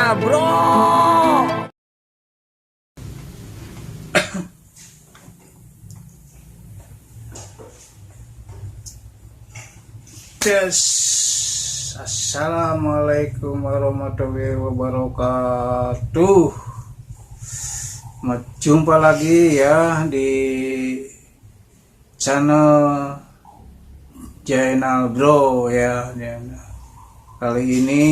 channel bro. Yes. Assalamualaikum warahmatullahi wabarakatuh. Jumpa lagi ya di channel bro ya. Kali ini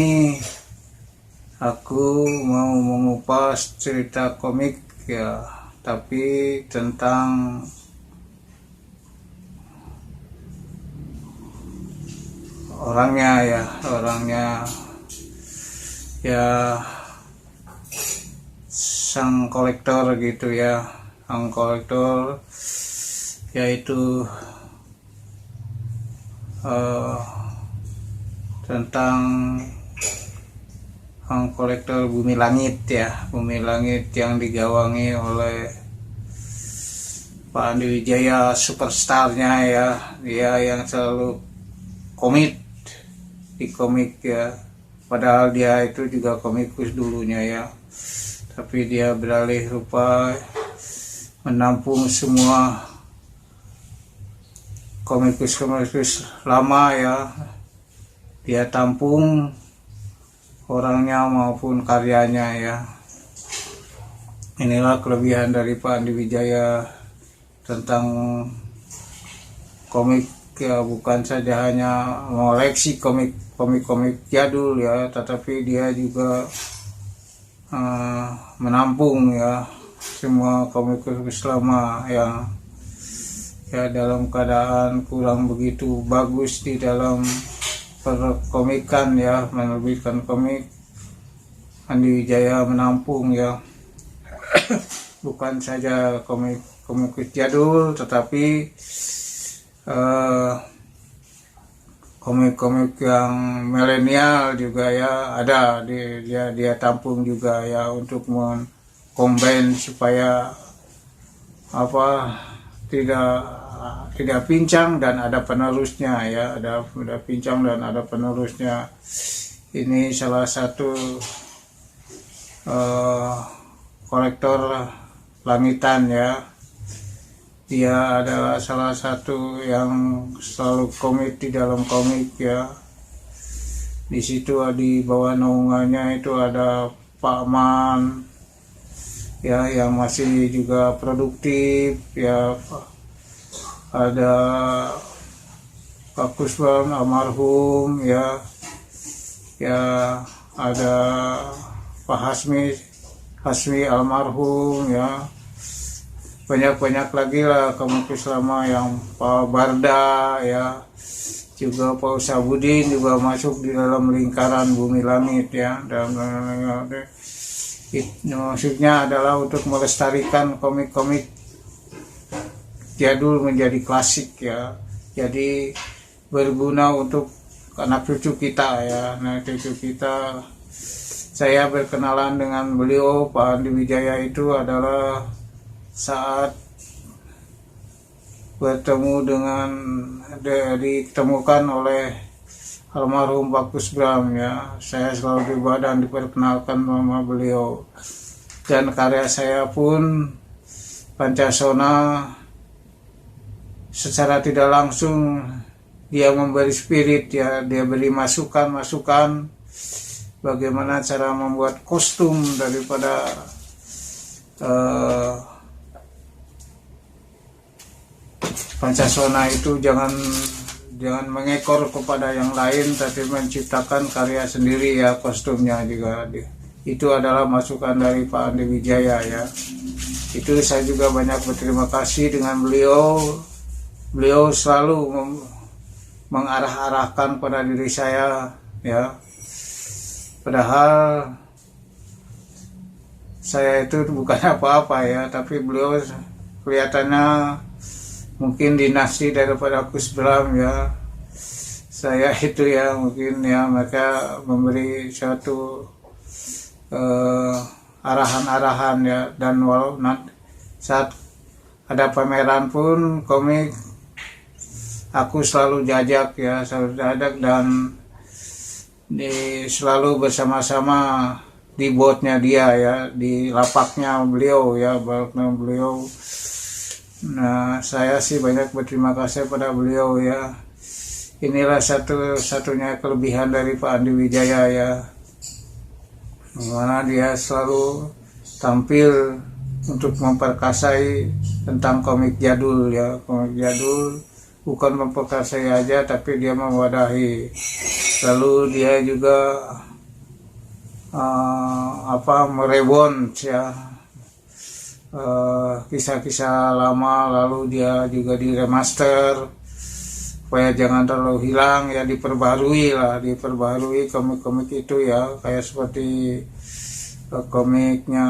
aku mau mengupas cerita komik ya, tapi tentang orangnya ya sang kolektor gitu ya, sang kolektor yaitu tentang sang kolektor Bumi Langit ya, Bumi Langit yang digawangi oleh Pak Andi Wijaya, superstarnya ya, dia yang selalu komit di komik ya, padahal dia itu juga komikus dulunya ya, tapi dia beralih rupa menampung semua komikus lama ya, dia tampung orangnya maupun karyanya ya. Inilah kelebihan dari Pak Andi Wijaya tentang komik ya, bukan saja hanya mengoleksi komik jadul ya, tetapi dia juga menampung ya semua komikus lama yang ya dalam keadaan kurang begitu bagus di dalam perkomikan ya, menerbitkan komik. Andi Wijaya menampung ya bukan saja komik jadul, tetapi komik-komik yang milenial juga ya ada, dia tampung juga ya, untuk mengcombine supaya tidak pincang dan ada penerusnya ya, ada pincang dan ada penerusnya. Ini salah satu kolektor langitan ya, dia adalah salah satu yang selalu komit di dalam komik ya. Di situ di bawah naungannya itu ada Pak Man ya, yang masih juga produktif ya, ada Pak Kusbam almarhum ya, ada Pak Hasmi almarhum ya, banyak lagi lah komikus lama yang Pak Barda ya, juga Pak Usabudin juga masuk di dalam lingkaran Bumi Langit ya. Maksudnya adalah untuk melestarikan komik-komik jadul menjadi klasik ya, jadi berguna untuk anak cucu kita ya. Nah, cucu kita, saya berkenalan dengan beliau Pak Andi Wijaya itu adalah saat bertemu dengan ditemukan oleh almarhum Pak Kusbram ya. Saya selalu dibawa dan diperkenalkan sama beliau, dan karya saya pun Pancasona secara tidak langsung dia memberi spirit ya, dia beri masukan bagaimana cara membuat kostum daripada Pancasona itu jangan mengekor kepada yang lain, tapi menciptakan karya sendiri ya, kostumnya juga. Itu adalah masukan dari Pak Andi Wijaya ya. Itu saya juga banyak berterima kasih dengan beliau. Beliau selalu mengarah-arahkan pada diri saya ya. Padahal saya itu bukan apa-apa ya, tapi beliau kelihatannya mungkin dinasti daripada Kusbram ya. Saya itu ya mungkin ya, mereka memberi suatu arahan-arahan ya, dan walau saat ada pameran pun komik aku selalu jajak ya, dan selalu bersama-sama di botnya dia ya, di lapaknya beliau ya, balapnya beliau. Nah, saya sih banyak berterima kasih pada beliau ya. Inilah satu-satunya kelebihan dari Pak Andi Wijaya ya, dimana dia selalu tampil untuk memperkasai tentang komik jadul ya, komik jadul bukan memperkasai aja tapi dia mewadahi. Lalu dia juga merewon ya, kisah-kisah lama, lalu dia juga diremaster supaya jangan terlalu hilang ya, diperbarui komik-komik itu ya, kayak seperti komiknya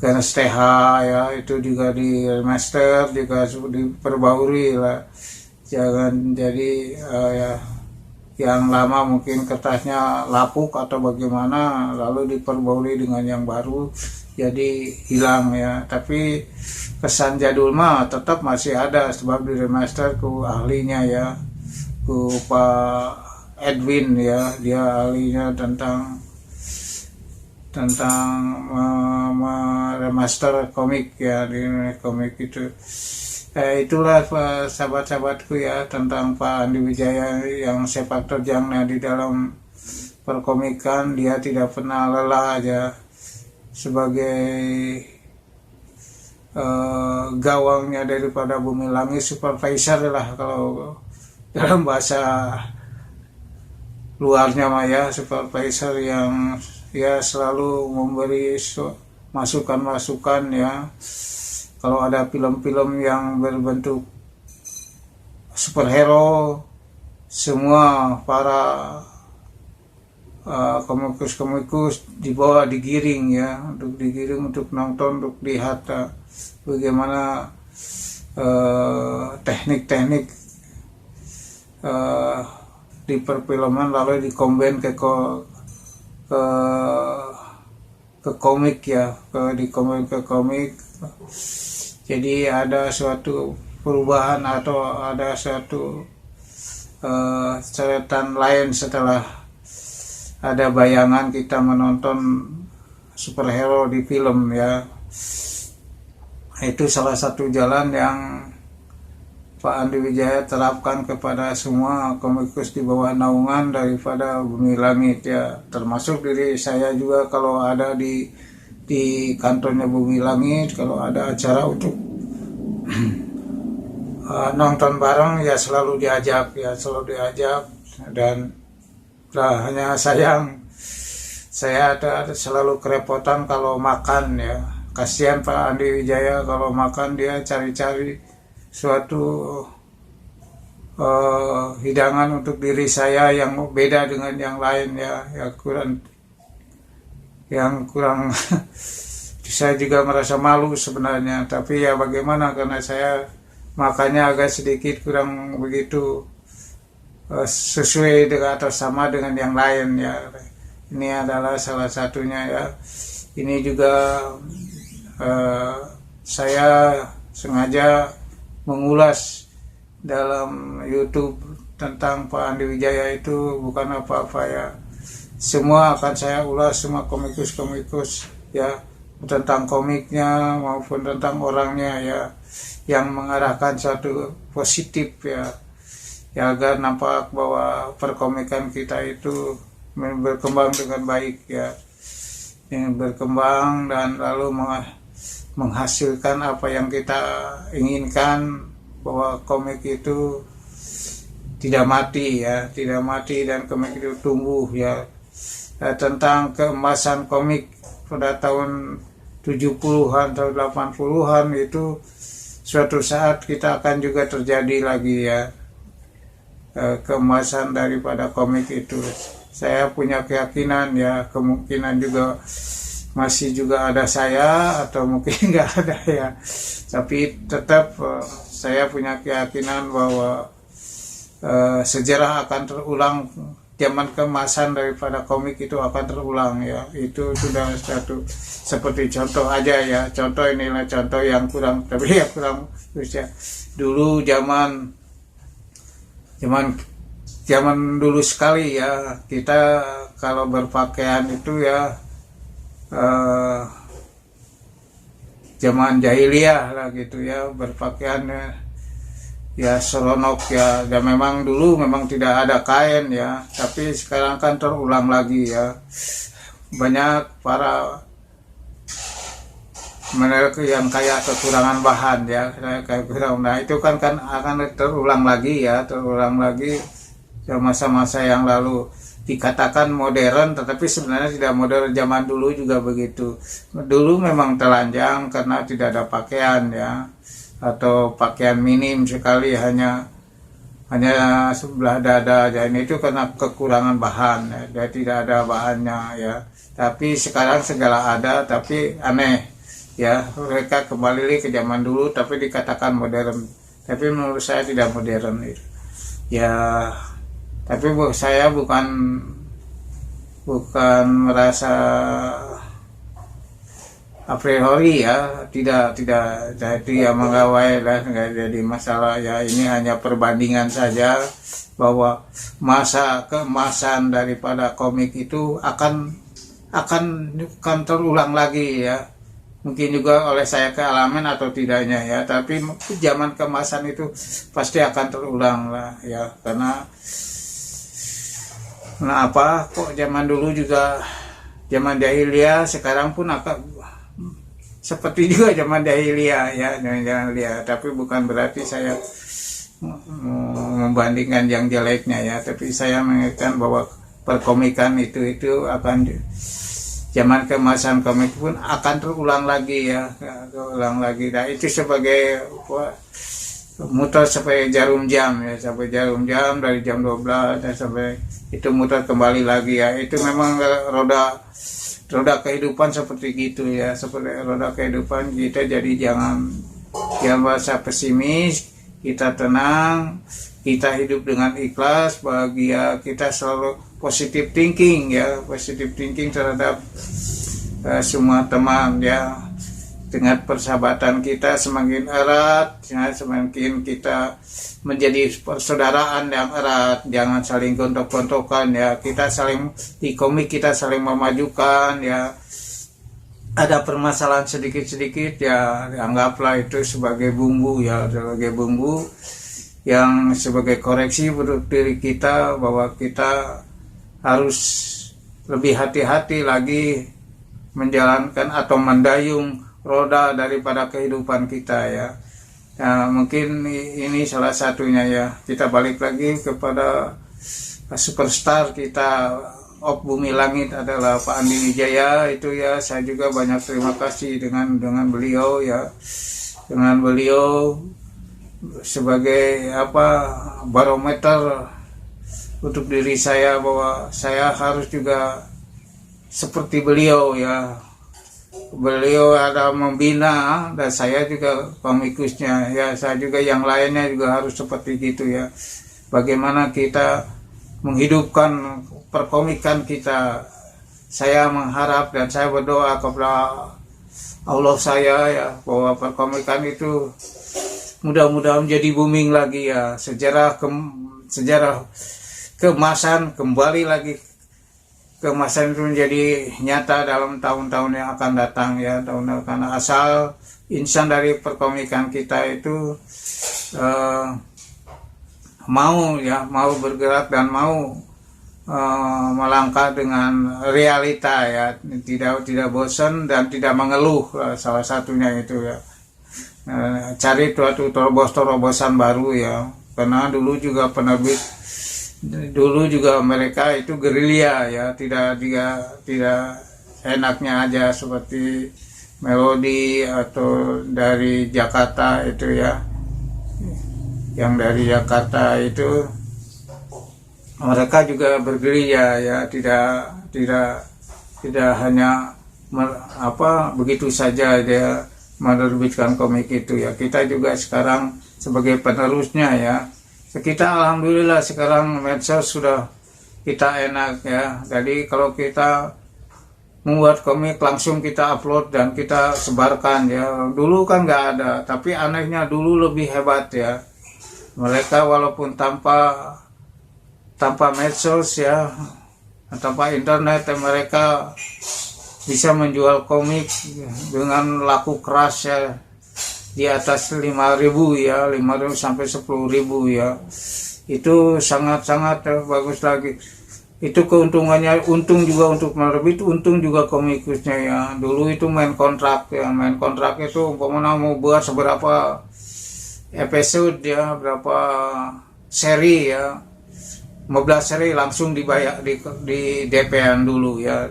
Ganes TH ya, itu juga diremaster, juga diperbarui lah, jangan jadi ya yang lama mungkin kertasnya lapuk atau bagaimana lalu diperbarui dengan yang baru jadi hilang ya, tapi kesan jadul mah tetap masih ada sebab diremaster ku ahlinya ya, ku Pak Edwin ya, dia ahlinya tentang remaster komik ya, di komik itu. Itulah sahabat-sahabatku ya tentang Pak Andi Wijaya yang sepak terjangnya di dalam perkomikan. Dia tidak pernah lelah aja sebagai gawangnya daripada Bumi Langit, supervisor lah kalau dalam bahasa luarnya mah ya, supervisor yang ya selalu memberi masukan-masukan ya. Kalau ada film-film yang berbentuk superhero, semua para komikus dibawa, digiring ya, untuk nonton, untuk lihat bagaimana teknik-teknik di perfilman lalu dikombin ke komik ya, dikombin ke komik. Jadi ada suatu perubahan atau ada suatu coretan lain setelah ada bayangan kita menonton superhero di film ya. Itu salah satu jalan yang Pak Andi Wijaya terapkan kepada semua komikus di bawah naungan daripada Bumi Langit ya, termasuk diri saya juga. Kalau ada di kantornya Bumi Langit, kalau ada acara untuk nonton bareng ya selalu diajak dan hanya sayang saya ada selalu kerepotan kalau makan ya. Kasihan Pak Andi Wijaya kalau makan dia cari-cari suatu hidangan untuk diri saya yang beda dengan yang lain ya, yang kurang saya juga merasa malu sebenarnya, tapi ya bagaimana, karena saya makannya agak sedikit kurang begitu sesuai dengan atau sama dengan yang lain ya. Ini adalah salah satunya ya. Ini juga saya sengaja mengulas dalam YouTube tentang Pak Andi Wijaya itu bukan apa-apa ya. Semua akan saya ulas, semua komikus ya, tentang komiknya maupun tentang orangnya ya, yang mengarahkan suatu positif ya, agar nampak bahwa perkomikan kita itu berkembang dengan baik ya, yang berkembang dan lalu menghasilkan apa yang kita inginkan, bahwa komik itu tidak mati ya, dan komik itu tumbuh ya. Tentang keemasan komik pada tahun 70-an atau 80-an itu suatu saat kita akan juga terjadi lagi ya, keemasan daripada komik itu. Saya punya keyakinan ya, kemungkinan juga masih juga ada saya atau mungkin nggak ada ya, tapi tetap saya punya keyakinan bahwa sejarah akan terulang. Zaman keemasan daripada komik itu akan terulang ya. Itu sudah satu seperti contoh aja ya, contoh inilah contoh yang kurang, tapi ya kurang terus ya. Dulu zaman zaman dulu sekali ya, kita kalau berpakaian itu ya zaman jahiliyah lah gitu ya, berpakaian ya seronok ya. Dan memang dulu memang tidak ada kain ya, tapi sekarang kan terulang lagi ya, banyak para mereka yang kayak kekurangan bahan ya, kayak kurang. Nah itu kan akan terulang lagi ya, terulang lagi masa-masa yang lalu. Dikatakan modern, tetapi sebenarnya tidak modern. Zaman dulu juga begitu. Dulu memang telanjang karena tidak ada pakaian ya, atau pakaian minim sekali, hanya sebelah dada. Dan itu karena kekurangan bahan ya, dan tidak ada bahannya ya. Tapi sekarang segala ada, tapi aneh ya, mereka kembali ke zaman dulu tapi dikatakan modern. Tapi menurut saya tidak modern ya. Tapi saya bukan merasa a priori ya, tidak jadi ya menggawai lah, nggak jadi masalah ya. Ini hanya perbandingan saja bahwa masa keemasan daripada komik itu akan terulang lagi ya. Mungkin juga oleh saya kealaman atau tidaknya ya, tapi zaman keemasan itu pasti akan terulang lah ya. Karena apa kok zaman dulu juga zaman jahiliyah, sekarang pun akan seperti juga zaman jahiliyah ya, zaman jahiliyah. Tapi bukan berarti saya membandingkan yang jeleknya ya, tapi saya mengatakan bahwa perkomikan itu akan, zaman keemasan komik pun akan terulang lagi ya, terulang lagi. Nah itu sebagai muter sampai jarum jam ya, sampai jarum jam dari jam 12 dan sampai itu muter kembali lagi ya. Itu memang roda kehidupan seperti gitu ya, seperti roda kehidupan kita. Jadi jangan merasa pesimis, kita tenang, kita hidup dengan ikhlas, bahagia, kita selalu positive thinking ya, positive thinking terhadap semua teman ya. Dengan persahabatan kita semakin erat ya, semakin kita menjadi persaudaraan yang erat, jangan saling gontok-gontokan ya. Kita saling di komik, kita saling memajukan ya. Ada permasalahan sedikit-sedikit ya, anggaplah itu sebagai bumbu ya, sebagai bumbu yang sebagai koreksi untuk diri kita, bahwa kita harus lebih hati-hati lagi menjalankan atau mendayung roda daripada kehidupan kita ya. Nah, mungkin ini salah satunya ya. Kita balik lagi kepada superstar kita of Bumi Langit adalah Pak Andi Wijaya itu ya. Saya juga banyak terima kasih dengan beliau ya, dengan beliau sebagai barometer untuk diri saya, bahwa saya harus juga seperti beliau ya. Beliau ada membina dan saya juga komikusnya ya, saya juga yang lainnya juga harus seperti gitu ya. Bagaimana kita menghidupkan perkomikan kita. Saya mengharap dan saya berdoa kepada Allah saya ya, bahwa perkomikan itu mudah-mudahan menjadi booming lagi ya. Sejarah keemasan kembali lagi, keemasan itu menjadi nyata dalam tahun-tahun yang akan datang ya, karena asal insan dari perkomikan kita itu mau bergerak dan mau melangkah dengan realita ya, tidak bosan dan tidak mengeluh, salah satunya itu ya. Cari suatu terobosan baru ya, karena dulu juga penerbit, dulu juga mereka itu gerilya ya, tidak enaknya aja seperti Melodi atau dari Jakarta itu ya, yang dari Jakarta itu mereka juga bergerilya ya, tidak hanya begitu saja dia menerbitkan komik itu ya. Kita juga sekarang sebagai penerusnya ya, kita alhamdulillah sekarang medsos sudah kita enak ya. Jadi kalau kita membuat komik langsung kita upload dan kita sebarkan ya. Dulu kan nggak ada, tapi anehnya dulu lebih hebat ya. Mereka walaupun tanpa tanpa medsos ya, tanpa internet mereka bisa menjual komik dengan laku keras ya di atas 5.000 ya, 5.000 sampai 10.000 ya. Itu sangat-sangat bagus lagi. Itu keuntungannya, untung juga untuk menerbit, untung juga komikusnya ya. Dulu itu main kontrak ya, main kontrak itu umpamanya mau buat seberapa episode ya, berapa seri ya, 15 seri langsung dibayar di DP-an dulu ya.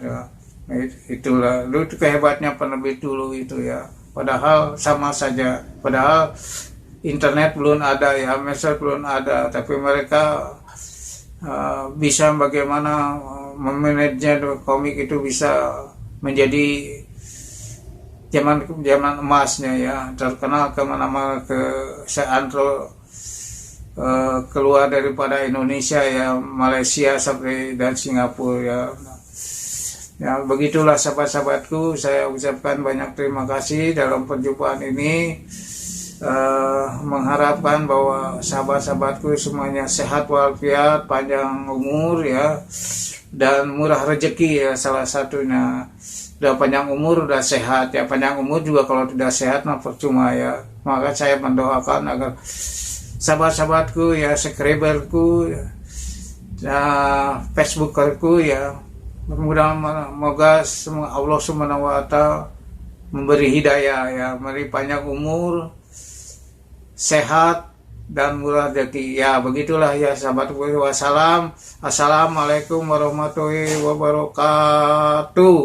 Itulah dulu itu kehebatnya penerbit dulu itu ya. Padahal sama saja, padahal internet belum ada ya, medsos belum ada, tapi mereka bisa bagaimana memanage komik itu bisa menjadi zaman emasnya ya, terkenal kemana-mana, ke seantero keluar daripada Indonesia ya, Malaysia sampai dan Singapura ya. Ya begitulah sahabat-sahabatku, saya ucapkan banyak terima kasih dalam perjumpaan ini. Mengharapkan bahwa sahabat-sahabatku semuanya sehat walafiat, panjang umur ya, dan murah rezeki ya, salah satunya. Udah panjang umur udah sehat ya, panjang umur juga kalau tidak sehat nah percuma ya. Maka saya mendoakan agar sahabat-sahabatku ya, subscriberku ya, Facebookerku ya, mudah-mudahan Allah Subhanahu wa Ta'ala memberi hidayah ya, memberi panjang umur, sehat dan murah rezeki ya. Begitulah ya sahabatku. Wassalam, assalamualaikum warahmatullahi wabarakatuh.